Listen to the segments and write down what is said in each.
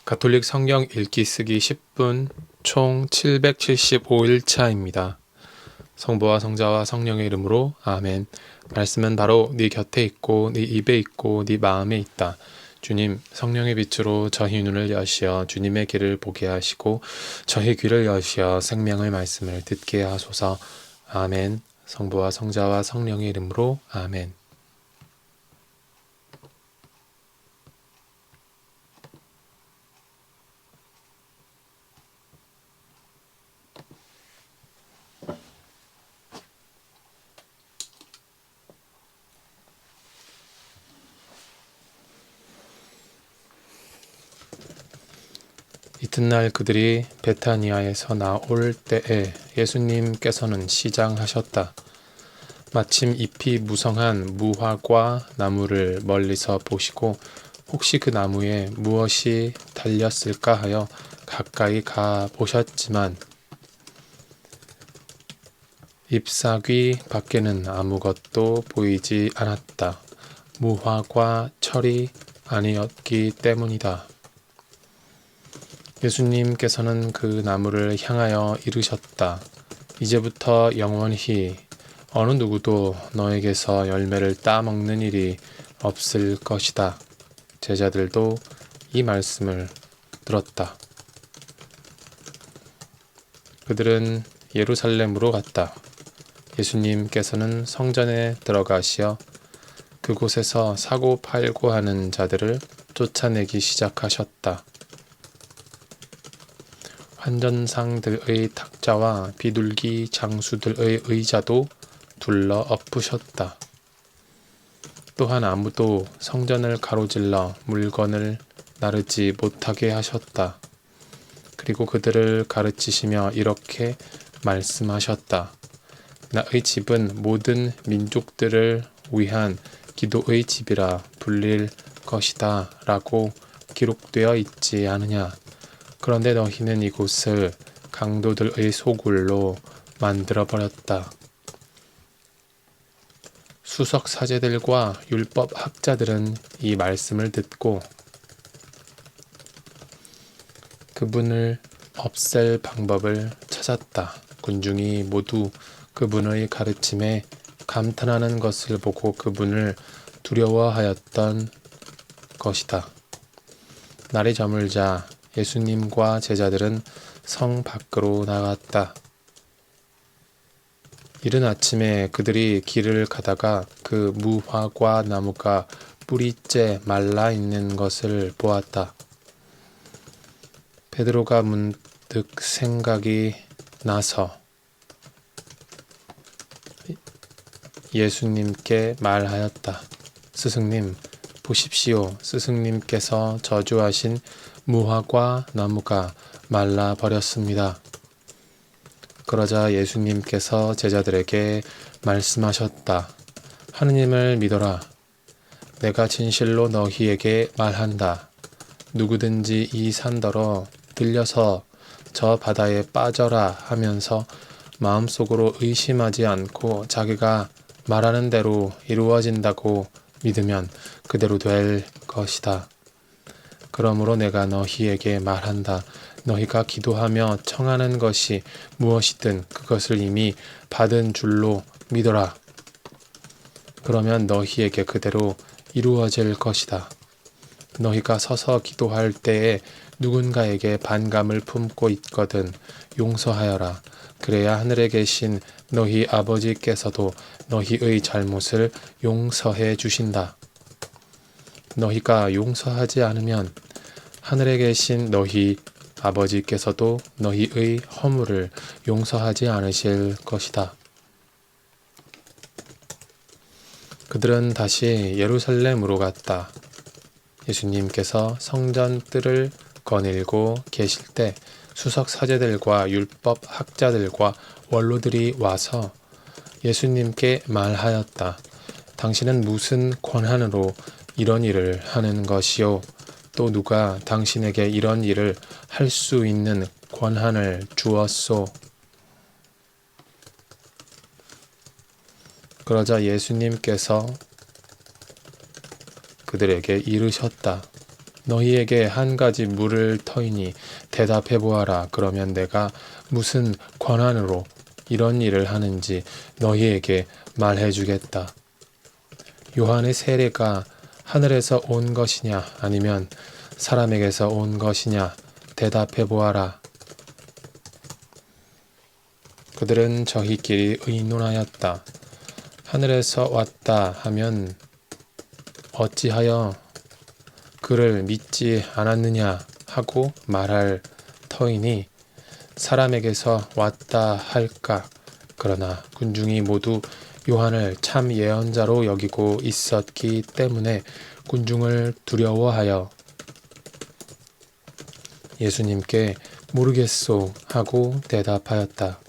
가톨릭 성경 읽기 쓰기 10분 총 775일차입니다. 성부와 성자와 성령의 이름으로 아멘. 말씀은 바로 네 곁에 있고 네 입에 있고 네 마음에 있다. 주님, 성령의 빛으로 저희 눈을 여시어 주님의 길을 보게 하시고 저희 귀를 여시어 생명의 말씀을 듣게 하소서. 아멘. 성부와 성자와 성령의 이름으로 아멘. 이튿날 그들이 베타니아에서 나올 때에 예수님께서는 시장하셨다. 마침 잎이 무성한 무화과 나무를 멀리서 보시고 혹시 그 나무에 무엇이 달렸을까 하여 가까이 가 보셨지만 잎사귀 밖에는 아무것도 보이지 않았다. 무화과 철이 아니었기 때문이다. 예수님께서는 그 나무를 향하여 이르셨다. 이제부터 영원히 어느 누구도 너에게서 열매를 따먹는 일이 없을 것이다. 제자들도 이 말씀을 들었다. 그들은 예루살렘으로 갔다. 예수님께서는 성전에 들어가시어 그곳에서 사고 팔고 하는 자들을 쫓아내기 시작하셨다. 환전상들의 탁자와 비둘기 장수들의 의자도 둘러 엎으셨다. 또한 아무도 성전을 가로질러 물건을 나르지 못하게 하셨다. 그리고 그들을 가르치시며 이렇게 말씀하셨다. 나의 집은 모든 민족들을 위한 기도의 집이라 불릴 것이다 라고 기록되어 있지 않으냐. 그런데 너희는 이곳을 강도들의 소굴로 만들어버렸다. 수석 사제들과 율법 학자들은 이 말씀을 듣고 그분을 없앨 방법을 찾았다. 군중이 모두 그분의 가르침에 감탄하는 것을 보고 그분을 두려워하였던 것이다. 날이 저물자 예수님과 제자들은 성 밖으로 나갔다. 이른 아침에 그들이 길을 가다가 그 무화과 나무가 뿌리째 말라 있는 것을 보았다. 베드로가 문득 생각이 나서 예수님께 말하였다. 스승님, 보십시오. 스승님께서 저주하신 무화과 나무가 말라 버렸습니다. 그러자 예수님께서 제자들에게 말씀하셨다. 하느님을 믿어라. 내가 진실로 너희에게 말한다. 누구든지 이 산더러 들려서 저 바다에 빠져라 하면서 마음속으로 의심하지 않고 자기가 말하는 대로 이루어진다고 믿으면 그대로 될 것이다. 그러므로 내가 너희에게 말한다. 너희가 기도하며 청하는 것이 무엇이든 그것을 이미 받은 줄로 믿어라. 그러면 너희에게 그대로 이루어질 것이다. 너희가 서서 기도할 때에 누군가에게 반감을 품고 있거든 용서하여라. 그래야 하늘에 계신 너희 아버지께서도 너희의 잘못을 용서해 주신다. 너희가 용서하지 않으면 하늘에 계신 너희 아버지께서도 너희의 허물을 용서하지 않으실 것이다. 그들은 다시 예루살렘으로 갔다. 예수님께서 성전 뜰을 거닐고 계실 때 수석 사제들과 율법 학자들과 원로들이 와서 예수님께 말하였다. 당신은 무슨 권한으로 이런 일을 하는 것이요? 또 누가 당신에게 이런 일을 할 수 있는 권한을 주었소? 그러자 예수님께서 그들에게 이르셨다. 너희에게 한 가지 물을 터이니 대답해 보아라. 그러면 내가 무슨 권한으로 이런 일을 하는지 너희에게 말해 주겠다. 요한의 세례가 하늘에서 온 것이냐 아니면 사람에게서 온 것이냐 대답해 보아라. 그들은 저희끼리 의논하였다. 하늘에서 왔다 하면 어찌하여 그를 믿지 않았느냐 하고 말할 터이니 사람에게서 왔다 할까. 그러나 군중이 모두 요한을 참 예언자로 여기고 있었기 때문에 군중을 두려워하여 예수님께 모르겠소 하고 대답하였다.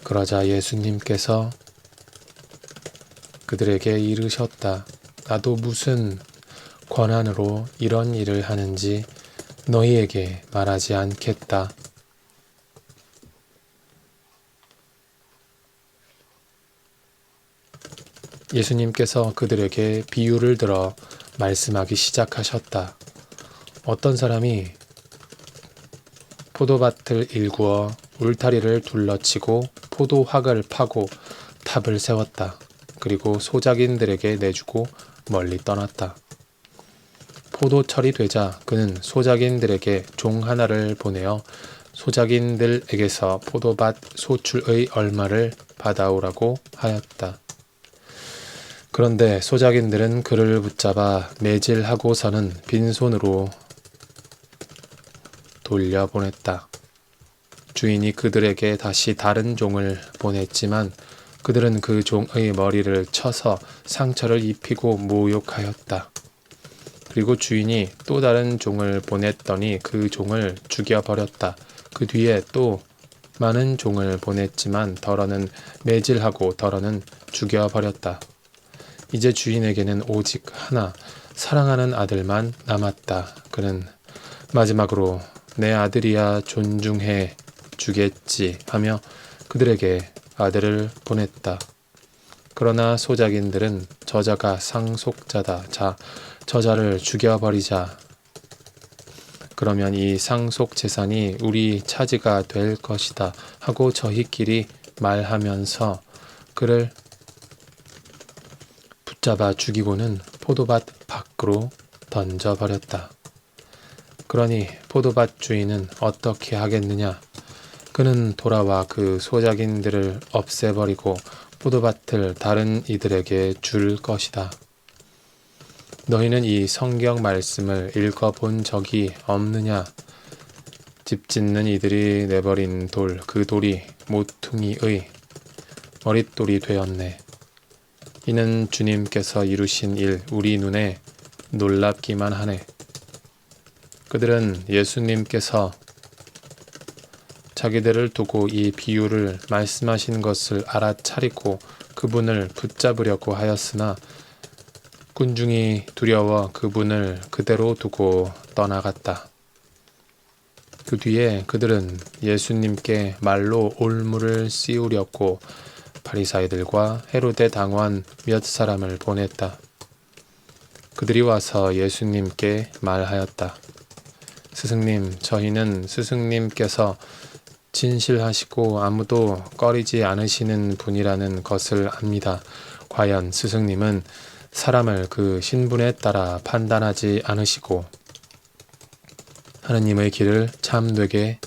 그러자 예수님께서 그들에게 이르셨다. 나도 무슨 권한으로 이런 일을 하는지 너희에게 말하지 않겠다. 예수님께서 그들에게 비유를 들어 말씀하기 시작하셨다. 어떤 사람이 포도밭을 일구어 울타리를 둘러치고 포도학을 파고 탑을 세웠다. 그리고 소작인들에게 내주고 멀리 떠났다. 포도철이 되자 그는 소작인들에게 종 하나를 보내어 소작인들에게서 포도밭 소출의 얼마를 받아오라고 하였다. 그런데 소작인들은 그를 붙잡아 매질하고서는 빈손으로 돌려보냈다. 주인이 그들에게 다시 다른 종을 보냈지만 그들은 그 종의 머리를 쳐서 상처를 입히고 모욕하였다. 그리고 주인이 또 다른 종을 보냈더니 그 종을 죽여버렸다. 그 뒤에 또 많은 종을 보냈지만 덜어는 매질하고 덜어는 죽여버렸다. 이제 주인에게는 오직 하나 사랑하는 아들만 남았다. 그는 마지막으로 내 아들이야 존중해 주겠지 하며 그들에게 아들을 보냈다. 그러나 소작인들은 저자가 상속자다. 자, 저자를 죽여버리자. 그러면 이 상속 재산이 우리 차지가 될 것이다 하고 저희끼리 말하면서 그를 붙잡아 죽이고는 포도밭 밖으로 던져버렸다. 그러니 포도밭 주인은 어떻게 하겠느냐? 그는 돌아와 그 소작인들을 없애버리고 포도밭을 다른 이들에게 줄 것이다. 너희는 이 성경 말씀을 읽어본 적이 없느냐? 집 짓는 이들이 내버린 돌, 그 돌이 모퉁이의 머릿돌이 되었네. 이는 주님께서 이루신 일, 우리 눈에 놀랍기만 하네. 그들은 예수님께서 자기들을 두고 이 비유를 말씀하신 것을 알아차리고 그분을 붙잡으려고 하였으나 군중이 두려워 그분을 그대로 두고 떠나갔다. 그 뒤에 그들은 예수님께 말로 올무를 씌우려고 바리사이들과 헤로데 당원 몇 사람을 보냈다. 그들이 와서 예수님께 말하였다. 스승님, 저희는 스승님께서 진실하시고 아무도 꺼리지 않으시는 분이라는 것을 압니다. 과연 스승님은 사람을 그 신분에 따라 판단하지 않으시고 하느님의 길을 참되게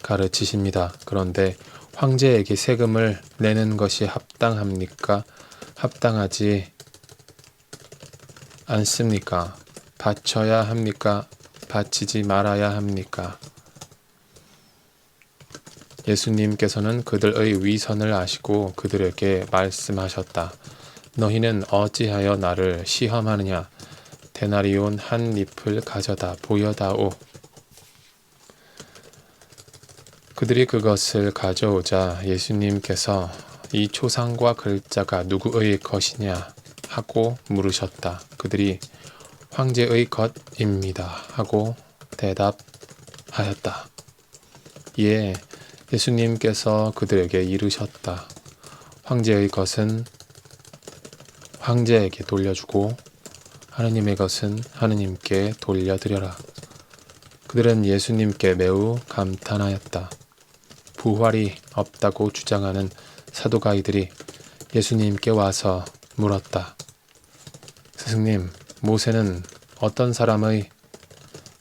가르치십니다. 그런데 황제에게 세금을 내는 것이 합당합니까? 합당하지 않습니까? 바쳐야 합니까? 바치지 말아야 합니까? 예수님께서는 그들의 위선을 아시고 그들에게 말씀하셨다. 너희는 어찌하여 나를 시험하느냐? 데나리온 한 잎을 가져다 보여다오. 그들이 그것을 가져오자 예수님께서 이 초상과 글자가 누구의 것이냐 하고 물으셨다. 그들이 황제의 것입니다 하고 대답하였다. 이에 예수님께서 그들에게 이르셨다. 황제의 것은 황제에게 돌려주고 하느님의 것은 하느님께 돌려드려라. 그들은 예수님께 매우 감탄하였다. 부활이 없다고 주장하는 사두가이들이 예수님께 와서 물었다. 스승님, 모세는 어떤 사람의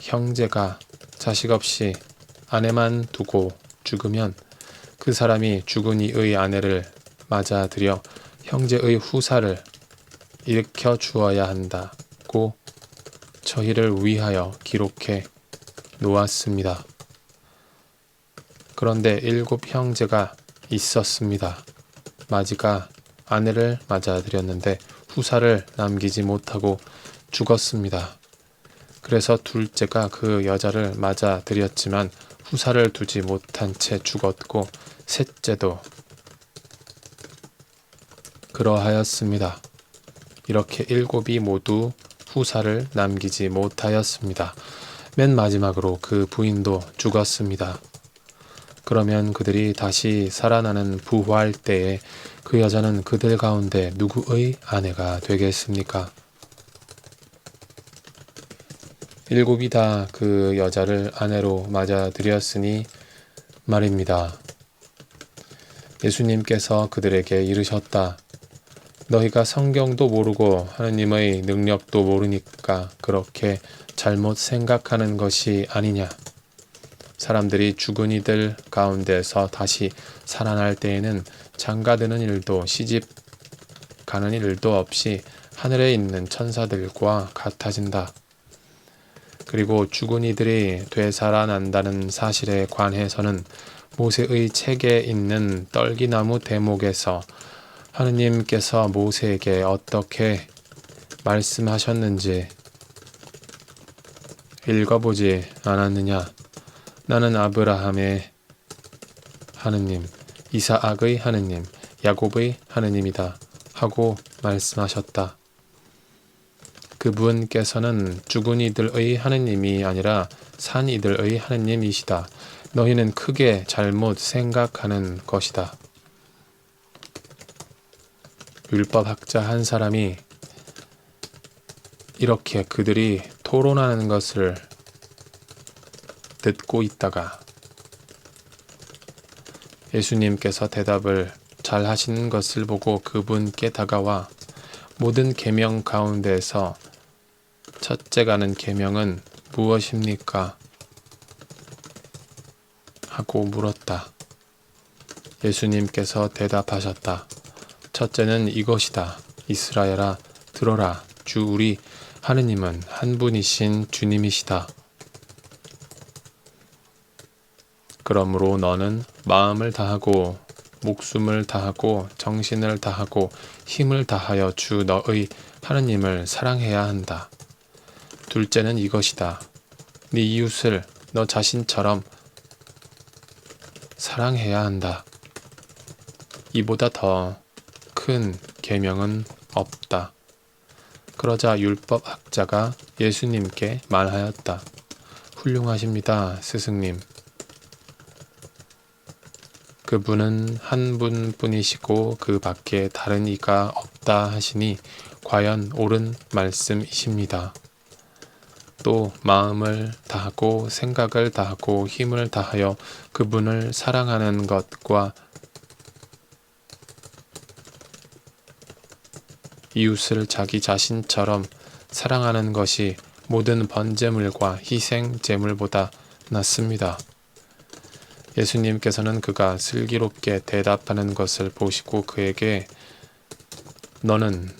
형제가 자식 없이 아내만 두고 죽으면 그 사람이 죽은 이의 아내를 맞아들여 형제의 후사를 일으켜 주어야 한다고 저희를 위하여 기록해 놓았습니다. 그런데 7 형제가 있었습니다. 마지가 아내를 맞아들였는데 후사를 남기지 못하고 죽었습니다. 그래서 둘째가 그 여자를 맞아들였지만 후사를 두지 못한 채 죽었고 셋째도 그러하였습니다. 이렇게 7이 모두 후사를 남기지 못하였습니다. 맨 마지막으로 그 부인도 죽었습니다. 그러면 그들이 다시 살아나는 부활 때에 그 여자는 그들 가운데 누구의 아내가 되겠습니까? 7이 다 그 여자를 아내로 맞아들였으니 말입니다. 예수님께서 그들에게 이르셨다. 너희가 성경도 모르고 하느님의 능력도 모르니까 그렇게 잘못 생각하는 것이 아니냐. 사람들이 죽은 이들 가운데서 다시 살아날 때에는 장가드는 일도 시집 가는 일도 없이 하늘에 있는 천사들과 같아진다. 그리고 죽은 이들이 되살아난다는 사실에 관해서는 모세의 책에 있는 떨기나무 대목에서 하느님께서 모세에게 어떻게 말씀하셨는지 읽어보지 않았느냐? 나는 아브라함의 하느님, 이사악의 하느님, 야곱의 하느님이다 하고 말씀하셨다. 그분께서는 죽은 이들의 하느님이 아니라 산 이들의 하느님이시다. 너희는 크게 잘못 생각하는 것이다. 율법학자 한 사람이 이렇게 그들이 토론하는 것을 듣고 있다가 예수님께서 대답을 잘 하시는 것을 보고 그분께 다가와 모든 계명 가운데서 첫째 가는 계명은 무엇입니까? 하고 물었다. 예수님께서 대답하셨다. 첫째는 이것이다. 이스라엘아, 들어라. 주 우리 하느님은 한 분이신 주님이시다. 그러므로 너는 마음을 다하고 목숨을 다하고 정신을 다하고 힘을 다하여 주 너의 하느님을 사랑해야 한다. 둘째는 이것이다. 네 이웃을 너 자신처럼 사랑해야 한다. 이보다 더 큰 계명은 없다. 그러자 율법학자가 예수님께 말하였다. 훌륭하십니다, 스승님. 그분은 한 분뿐이시고 그 밖에 다른 이가 없다 하시니 과연 옳은 말씀이십니다. 또 마음을 다하고 생각을 다하고 힘을 다하여 그분을 사랑하는 것과 이웃을 자기 자신처럼 사랑하는 것이 모든 번제물과 희생 제물보다 낫습니다. 예수님께서는 그가 슬기롭게 대답하는 것을 보시고 그에게 너는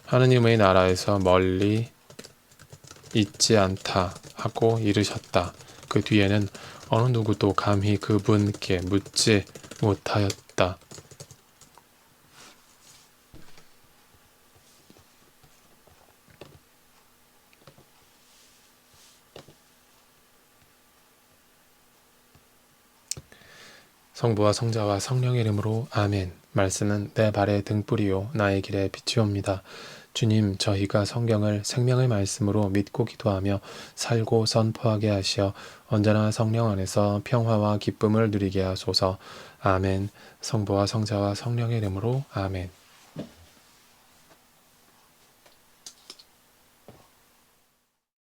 하느님의 나라에서 멀리 있지 않다 하고 이르셨다. 그 뒤에는 어느 누구도 감히 그분께 묻지 못하였다. 성부와 성자와 성령의 이름으로 아멘. 말씀은 내 발의 등불이요 나의 길에 빛이옵니다. 주님, 저희가 성경을 생명의 말씀으로 믿고 기도하며 살고 선포하게 하시어 언제나 성령 안에서 평화와 기쁨을 누리게 하소서. 아멘. 성부와 성자와 성령의 이름으로 아멘.